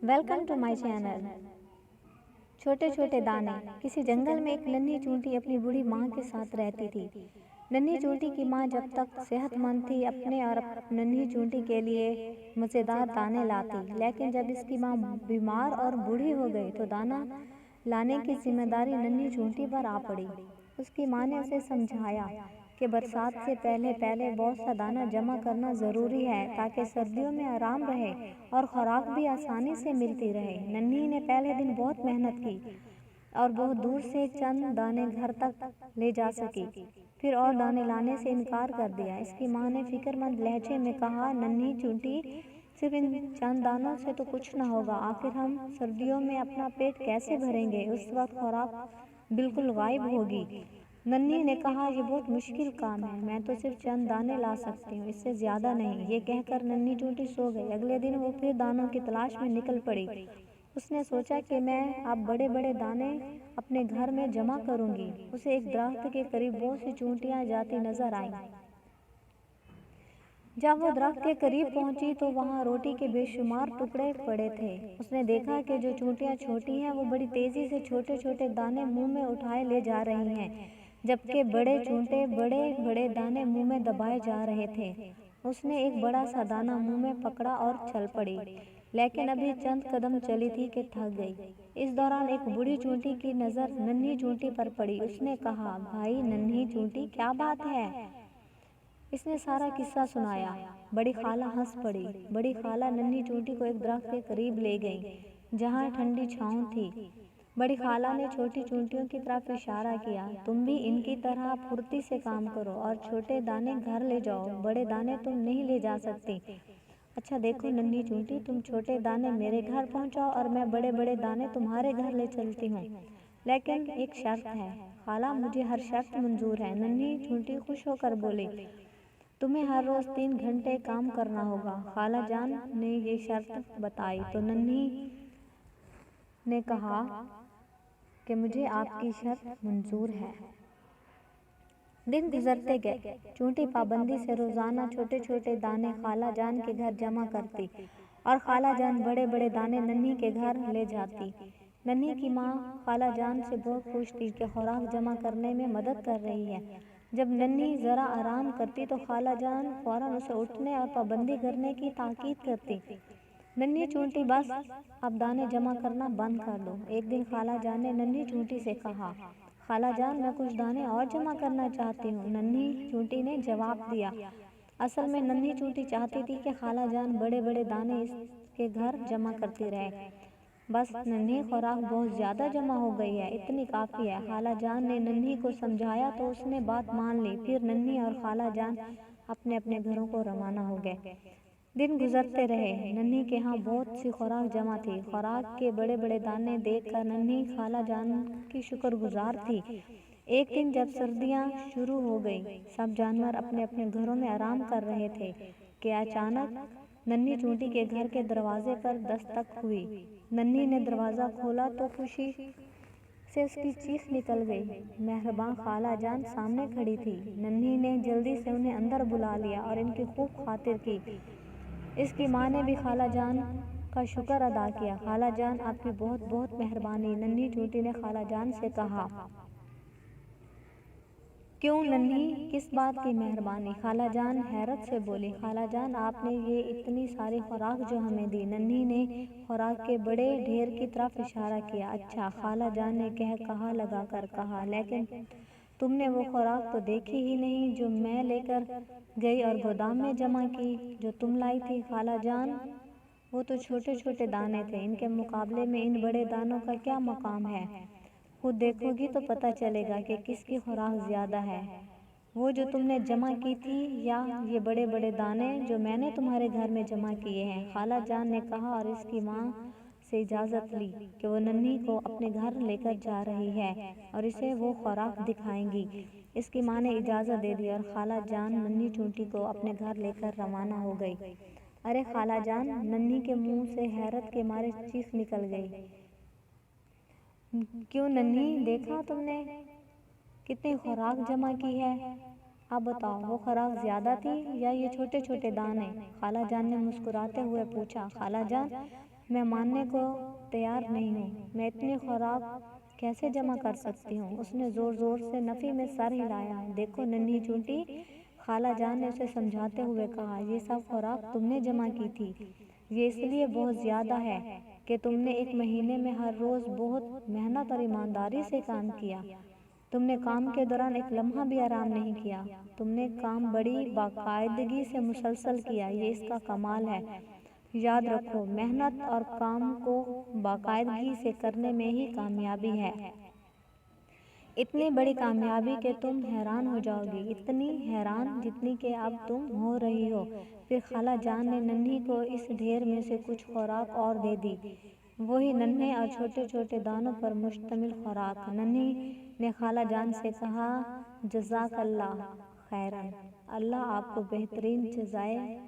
Welcome to my channel. छोटे छोटे दाने। किसी जंगल में एक नन्ही चूंटी अपनी बूढ़ी माँ के साथ रहती थी। नन्ही चूंटी की माँ जब तक सेहतमंद थी अपने और नन्ही चूंटी के लिए मज़ेदार दाने लाती, लेकिन जब इसकी माँ बीमार और बूढ़ी हो गई तो दाना लाने की जिम्मेदारी नन्ही चूंटी पर आ पड़ी। उसकी माँ ने उसे समझाया कि बरसात से पहले पहले बहुत सा दाना जमा करना ज़रूरी है ताकि सर्दियों में आराम रहे और खुराक भी आसानी से मिलती रहे। नन्ही ने पहले दिन बहुत मेहनत की और बहुत दूर से चंद दाने घर तक ले जा सकी, फिर और दाने लाने से इनकार कर दिया। इसकी माँ ने फिक्रमंद लहजे में कहा, नन्ही चूंटी, सिर्फ इन चंद दानों से तो कुछ ना होगा। आखिर हम सर्दियों में अपना पेट कैसे भरेंगे? उस वक्त खुराक बिल्कुल गायब होगी। नन्ही ने कहा, ये बहुत मुश्किल काम है, मैं तो सिर्फ चंद दाने ला सकती हूँ, इससे ज्यादा नहीं। ये कहकर नन्ही चूंटी सो गई। अगले दिन वो फिर दानों की तलाश में निकल पड़ी। उसने सोचा कि मैं अब बड़े बड़े दाने अपने घर में जमा करूंगी। उसे एक दरख्त के करीब बहुत सी चूंटियां जाती नजर आईं। जब वो दरख्त के करीब पहुंची तो वहाँ रोटी के बेशुमार टुकड़े पड़े थे। उसने देखा कि जो चूंटियां छोटी हैं वो बड़ी तेजी से छोटे छोटे दाने मुंह में उठाए ले जा रही हैं, जबकि बड़े चूंटे बड़े बड़े दाने मुंह में दबाए जा रहे थे। उसने एक बड़ा सा दाना मुंह में पकड़ा और चल पड़ी, लेकिन अभी चंद कदम चली थी कि थक गई। इस दौरान एक बूढ़ी चूंटी की नज़र नन्ही चूंटी पर पड़ी। उसने कहा, भाई नन्ही चूंटी, क्या बात है? इसने सारा किस्सा सुनाया। बड़ी खाला हंस पड़ी। बड़ी खाला नन्ही चूंटी को एक दरख्त के करीब ले गई जहाँ ठंडी छांव थी। बड़ी खाला ने छोटी चूंटियों की तरफ इशारा किया, तुम भी इनकी तरह फुर्ती से काम करो और छोटे दाने घर ले जाओ, बड़े दाने तुम नहीं ले जा सकती। अच्छा देखो नन्ही चूंटी, तुम छोटे दाने मेरे घर पहुंचाओ और मैं बड़े बड़े दाने तुम्हारे घर ले चलती हूँ, लेकिन एक शर्त है। खाला, मुझे हर शर्त मंजूर है। नन्ही चूंटी खुश होकर बोली, तुम्हें हर रोज 3 घंटे काम करना होगा। खाला जान ने ये शर्त बताई तो नन्ही ने कहा कि मुझे आपकी शर्त मंजूर है। दिन गुजरते गए। चूंटी पाबंदी से रोजाना छोटे छोटे दाने खाला जान के घर जमा करती और खाला जान बड़े बड़े दाने नन्ही के घर ले जाती। नन्ही की माँ खाला जान से बहुत खुश थी कि खुराक जमा करने में मदद कर रही है। जब नन्ही जरा आराम करती तो खाला जान फौरन उसे उठने और पाबंदी करने की ताकीद करती। नन्ही चूंटी, बस अब दाने जमा करना बंद कर दो। एक दिन खाला जान ने नन्ही चूंटी से कहा, खाला जान, मैं कुछ दाने और जमा करना चाहती हूँ। नन्ही चूंटी ने जवाब दिया, असल में नन्ही चूंटी चाहती थी कि खाला जान बड़े बड़े दाने इसके घर जमा करती रहे। बस नन्ही, खुराक बहुत ज्यादा जमा हो गई है, इतनी काफी है। खाला जान ने नन्ही को समझाया तो उसने बात मान ली। फिर नन्ही और खाला जान अपने अपने घरों को रवाना हो गए। दिन गुजरते रहे। नन्ही के यहाँ बहुत सी खुराक जमा थी। खुराक के बड़े बड़े दाने देखकर नन्ही खाला जान की शुक्रगुजार थी। एक दिन जब सर्दियाँ शुरू हो गई, सब जानवर अपने अपने घरों में आराम कर रहे थे कि अचानक नन्ही चूंटी के घर के दरवाजे पर दस्तक हुई। नन्ही ने दरवाज़ा खोला तो खुशी से उसकी चीख निकल गई। मेहरबान खाला जान सामने खड़ी थी। नन्ही ने जल्दी से उन्हें अंदर बुला लिया और इनकी खूब खातिर की। इसकी माँ ने भी खाला जान का शुक्र अदा किया। खाला जान, आपकी बहुत बहुत मेहरबानी। नन्ही चूंटी ने खाला जान से कहा, क्यों नन्ही, किस बात की मेहरबानी? खाला जान हैरत से बोली, खाला जान, आपने ये इतनी सारी खुराक जो हमें दी। नन्ही ने खुराक के बड़े ढेर की तरफ इशारा किया। अच्छा, खाला जान ने कहा लगा कर कहा, लेकिन तुमने वो खुराक तो देखी ही नहीं जो मैं लेकर गई और गोदाम में जमा की, जो तुम लाई थी। खाला जान, वो तो छोटे छोटे दाने थे, इनके मुकाबले में इन बड़े दानों का क्या मकाम है? खुद देखोगी तो पता चलेगा कि किसकी खुराक ज्यादा है, वो जो तुमने जमा की थी या ये बड़े बड़े दाने जो मैंने तुम्हारे घर में जमा किए हैं। खाला जान ने कहा और इसकी माँ से इजाज़त ली कि वो नन्ही को अपने घर लेकर जा रही है और इसे वो खुराक दिखाएंगी। इसकी माँ ने इजाज़त दे दी और खाला जान नन्ही चूंटी को अपने घर लेकर रवाना हो गई। अरे खाला जान, नन्ही के मुंह से हैरत के मारे चीख निकल गई। क्यों नन्ही, देखा तुमने कितनी खुराक जमा की है? अब बताओ, वो खुराक ज्यादा थी या ये छोटे छोटे दाने? खाला जान ने मुस्कुराते हुए पूछा। खाला जान, میں ماننے کو تیار نہیں ہوں، میں اتنی خوراک کیسے جمع کر سکتی ہوں؟ اس نے زور زور سے نفی میں سر ہلایا۔ دیکھو ننھی چونٹی، خالہ جان نے اسے سمجھاتے ہوئے کہا، یہ سب خوراک تم نے جمع کی تھی۔ یہ اس لیے بہت زیادہ ہے کہ تم نے ایک مہینے میں ہر روز بہت محنت اور ایمانداری سے کام کیا۔ تم نے کام کے دوران ایک لمحہ بھی آرام نہیں کیا۔ تم نے کام بڑی باقاعدگی سے مسلسل کیا، یہ اس کا کمال ہے۔ یاد رکھو، محنت اور کام کو باقاعدگی سے کرنے میں ہی کامیابی ہے۔ اتنی بڑی کامیابی کہ تم حیران ہو جاؤ گی، اتنی حیران جتنی کہ اب تم ہو رہی ہو۔ پھر خالہ جان نے ننھی کو اس ڈھیر میں سے کچھ خوراک اور دے دی، وہی ننھے اور چھوٹے چھوٹے دانوں پر مشتمل خوراک۔ ننھی نے خالہ جان سے کہا، جزاک اللہ خیرا، اللہ آپ کو بہترین جزائے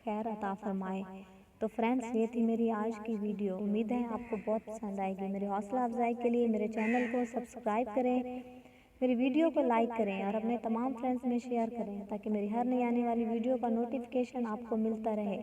خیر عطا فرمائے۔ تو فرینڈز، یہ تھی میری آج کی ویڈیو، امید ہے آپ کو بہت پسند آئے گی۔ میری حوصلہ افزائی کے لیے میرے چینل کو سبسکرائب کریں، میری ویڈیو کو لائک کریں اور اپنے تمام فرینڈز میں شیئر کریں تاکہ میری ہر نئی آنے والی ویڈیو کا نوٹیفیکیشن آپ کو ملتا رہے۔